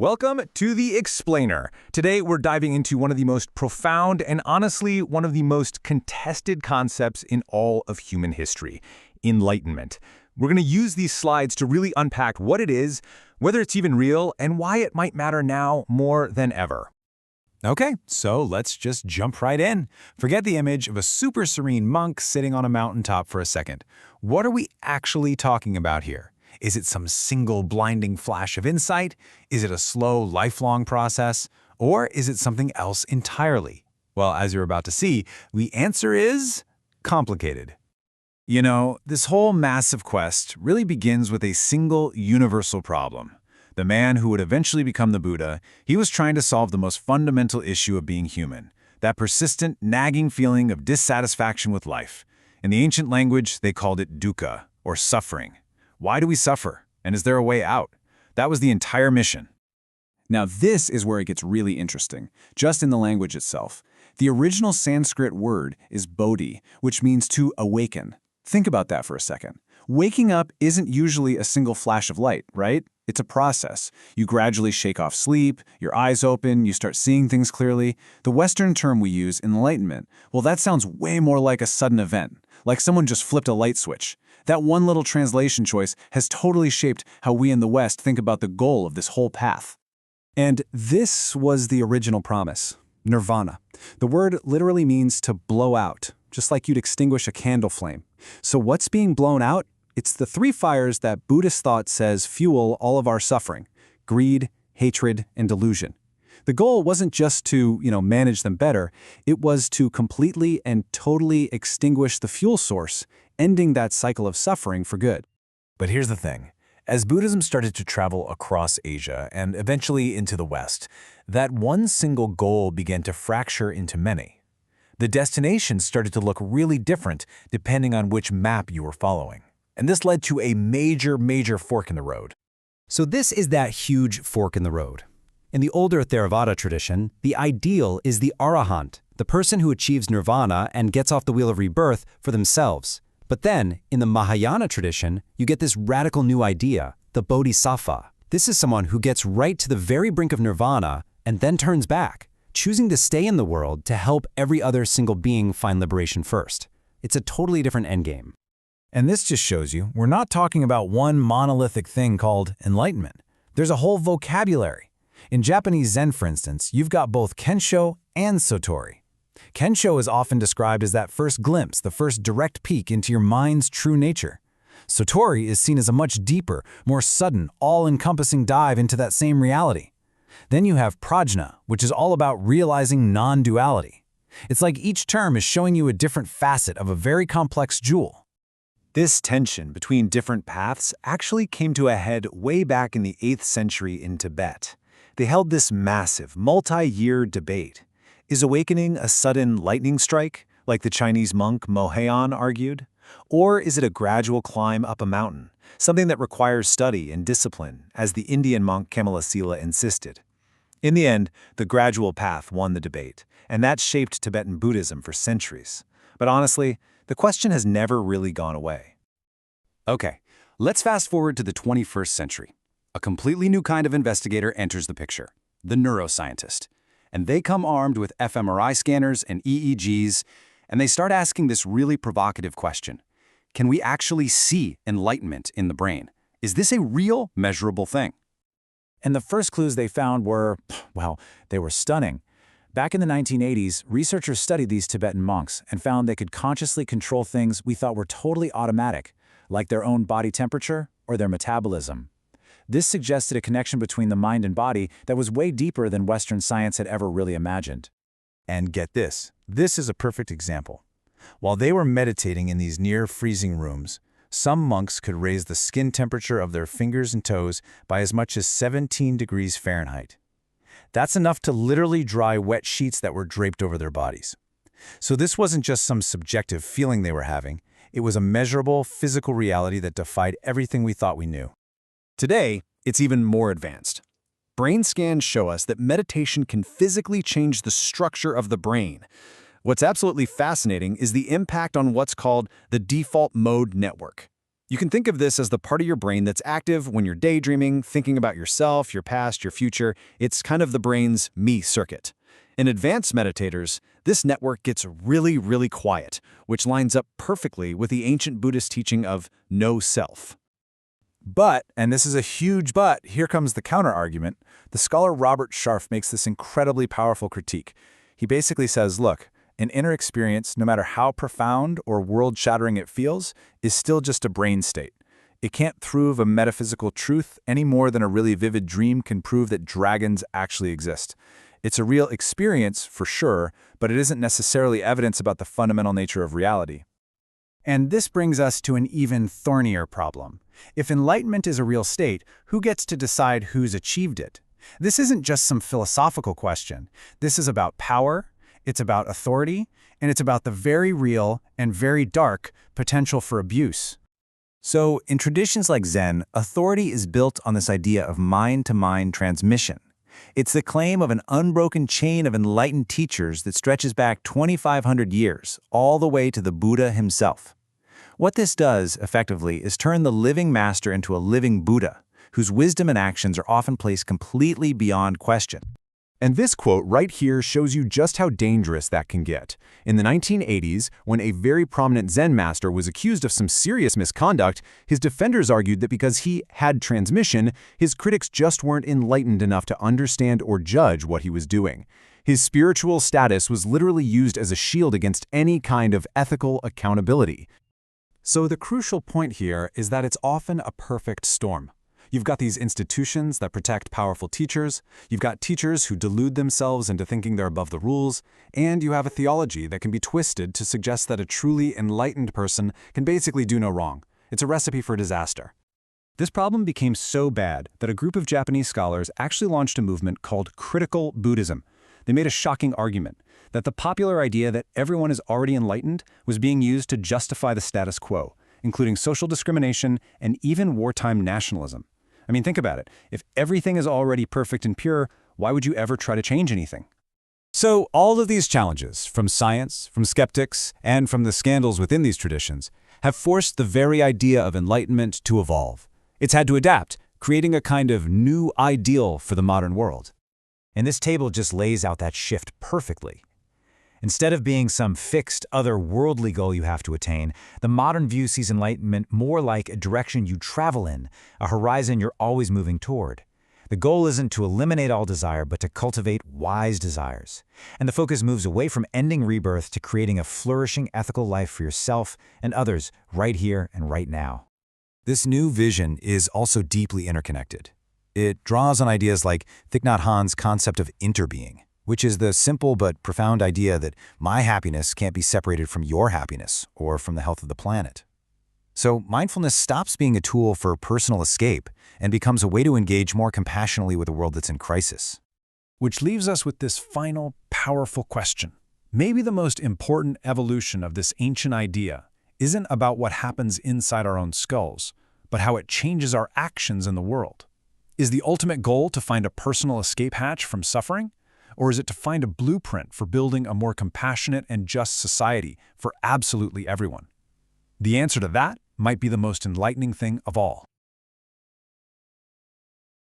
Welcome to The Explainer. Today we're diving into one of the most profound and honestly one of the most contested concepts in all of human history, enlightenment. We're going to use these slides to really unpack what it is, whether it's even real, and why it might matter now more than ever. Okay, so let's just jump right in. Forget the image of a super serene monk sitting on a mountaintop for a second. What are we actually talking about here? Is it some single blinding flash of insight? Is it a slow, lifelong process? Or is it something else entirely? Well, as you're about to see, the answer is complicated. You know, this whole massive quest really begins with a single universal problem. The man who would eventually become the Buddha, he was trying to solve the most fundamental issue of being human, that persistent, nagging feeling of dissatisfaction with life. In the ancient language, they called it dukkha, or suffering. Why do we suffer? And is there a way out? That was the entire mission. Now this is where it gets really interesting, just in the language itself. The original Sanskrit word is bodhi, which means to awaken. Think about that for a second. Waking up isn't usually a single flash of light, right? It's a process. You gradually shake off sleep, your eyes open, you start seeing things clearly. The Western term we use, enlightenment, well, that sounds way more like a sudden event, like someone just flipped a light switch. That one little translation choice has totally shaped how we in the West think about the goal of this whole path. And this was the original promise, nirvana. The word literally means to blow out, just like you'd extinguish a candle flame. So what's being blown out? It's the three fires that Buddhist thought says fuel all of our suffering: greed, hatred, and delusion. The goal wasn't just to, manage them better. It was to completely and totally extinguish the fuel source, ending that cycle of suffering for good. But here's the thing. As Buddhism started to travel across Asia and eventually into the West, that one single goal began to fracture into many. The destinations started to look really different depending on which map you were following. And this led to a major fork in the road. So this is that huge fork in the road. In the older Theravada tradition, the ideal is the arahant, the person who achieves nirvana and gets off the wheel of rebirth for themselves. But then, in the Mahayana tradition, you get this radical new idea, the bodhisattva. This is someone who gets right to the very brink of nirvana and then turns back, choosing to stay in the world to help every other single being find liberation first. It's a totally different endgame. And this just shows you we're not talking about one monolithic thing called enlightenment. There's a whole vocabulary. In Japanese Zen, for instance, you've got both Kensho and Satori. Kensho is often described as that first glimpse, the first direct peek into your mind's true nature. Satori is seen as a much deeper, more sudden, all-encompassing dive into that same reality. Then you have prajna, which is all about realizing non-duality. It's like each term is showing you a different facet of a very complex jewel. This tension between different paths actually came to a head way back in the 8th century in Tibet. They held this massive, multi-year debate. Is awakening a sudden lightning strike, like the Chinese monk Mo Heian argued? Or is it a gradual climb up a mountain, something that requires study and discipline, as the Indian monk Kamalasila insisted? In the end, the gradual path won the debate, and that shaped Tibetan Buddhism for centuries. But honestly, the question has never really gone away. Okay, let's fast forward to the 21st century. A completely new kind of investigator enters the picture, the neuroscientist. And they come armed with fMRI scanners and EEGs, and they start asking this really provocative question. Can we actually see enlightenment in the brain? Is this a real, measurable thing? And the first clues they found were, well, they were stunning. Back in the 1980s, researchers studied these Tibetan monks and found they could consciously control things we thought were totally automatic, like their own body temperature or their metabolism. This suggested a connection between the mind and body that was way deeper than Western science had ever really imagined. And get this is a perfect example. While they were meditating in these near-freezing rooms, some monks could raise the skin temperature of their fingers and toes by as much as 17 degrees Fahrenheit. That's enough to literally dry wet sheets that were draped over their bodies. So this wasn't just some subjective feeling they were having. It was a measurable, physical reality that defied everything we thought we knew. Today, it's even more advanced. Brain scans show us that meditation can physically change the structure of the brain. What's absolutely fascinating is the impact on what's called the default mode network. You can think of this as the part of your brain that's active when you're daydreaming, thinking about yourself, your past, your future. It's kind of the brain's me circuit. In advanced meditators, this network gets really, really quiet, which lines up perfectly with the ancient Buddhist teaching of no self. But, and this is a huge but, here comes the counter-argument, the scholar Robert Scharf makes this incredibly powerful critique. He basically says, look, an inner experience, no matter how profound or world-shattering it feels, is still just a brain state. It can't prove a metaphysical truth any more than a really vivid dream can prove that dragons actually exist. It's a real experience, for sure, but it isn't necessarily evidence about the fundamental nature of reality. And this brings us to an even thornier problem. If enlightenment is a real state, who gets to decide who's achieved it? This isn't just some philosophical question. This is about power, it's about authority, and it's about the very real and very dark potential for abuse. So, in traditions like Zen, authority is built on this idea of mind-to-mind transmission. It's the claim of an unbroken chain of enlightened teachers that stretches back 2,500 years, all the way to the Buddha himself. What this does, effectively, is turn the living master into a living Buddha, whose wisdom and actions are often placed completely beyond question. And this quote right here shows you just how dangerous that can get. In the 1980s, when a very prominent Zen master was accused of some serious misconduct, his defenders argued that because he had transmission, his critics just weren't enlightened enough to understand or judge what he was doing. His spiritual status was literally used as a shield against any kind of ethical accountability. So the crucial point here is that it's often a perfect storm. You've got these institutions that protect powerful teachers, you've got teachers who delude themselves into thinking they're above the rules, and you have a theology that can be twisted to suggest that a truly enlightened person can basically do no wrong. It's a recipe for disaster. This problem became so bad that a group of Japanese scholars actually launched a movement called critical Buddhism. They made a shocking argument that the popular idea that everyone is already enlightened was being used to justify the status quo, including social discrimination and even wartime nationalism. I mean, think about it. If everything is already perfect and pure, why would you ever try to change anything? So all of these challenges, from science, from skeptics, and from the scandals within these traditions, have forced the very idea of enlightenment to evolve. It's had to adapt, creating a kind of new ideal for the modern world. And this table just lays out that shift perfectly. Instead of being some fixed, otherworldly goal you have to attain, the modern view sees enlightenment more like a direction you travel in, a horizon you're always moving toward. The goal isn't to eliminate all desire, but to cultivate wise desires. And the focus moves away from ending rebirth to creating a flourishing ethical life for yourself and others right here and right now. This new vision is also deeply interconnected. It draws on ideas like Thich Nhat Hanh's concept of interbeing, which is the simple but profound idea that my happiness can't be separated from your happiness or from the health of the planet. So mindfulness stops being a tool for personal escape and becomes a way to engage more compassionately with a world that's in crisis. Which leaves us with this final, powerful question. Maybe the most important evolution of this ancient idea isn't about what happens inside our own skulls, but how it changes our actions in the world. Is the ultimate goal to find a personal escape hatch from suffering? Or is it to find a blueprint for building a more compassionate and just society for absolutely everyone? The answer to that might be the most enlightening thing of all.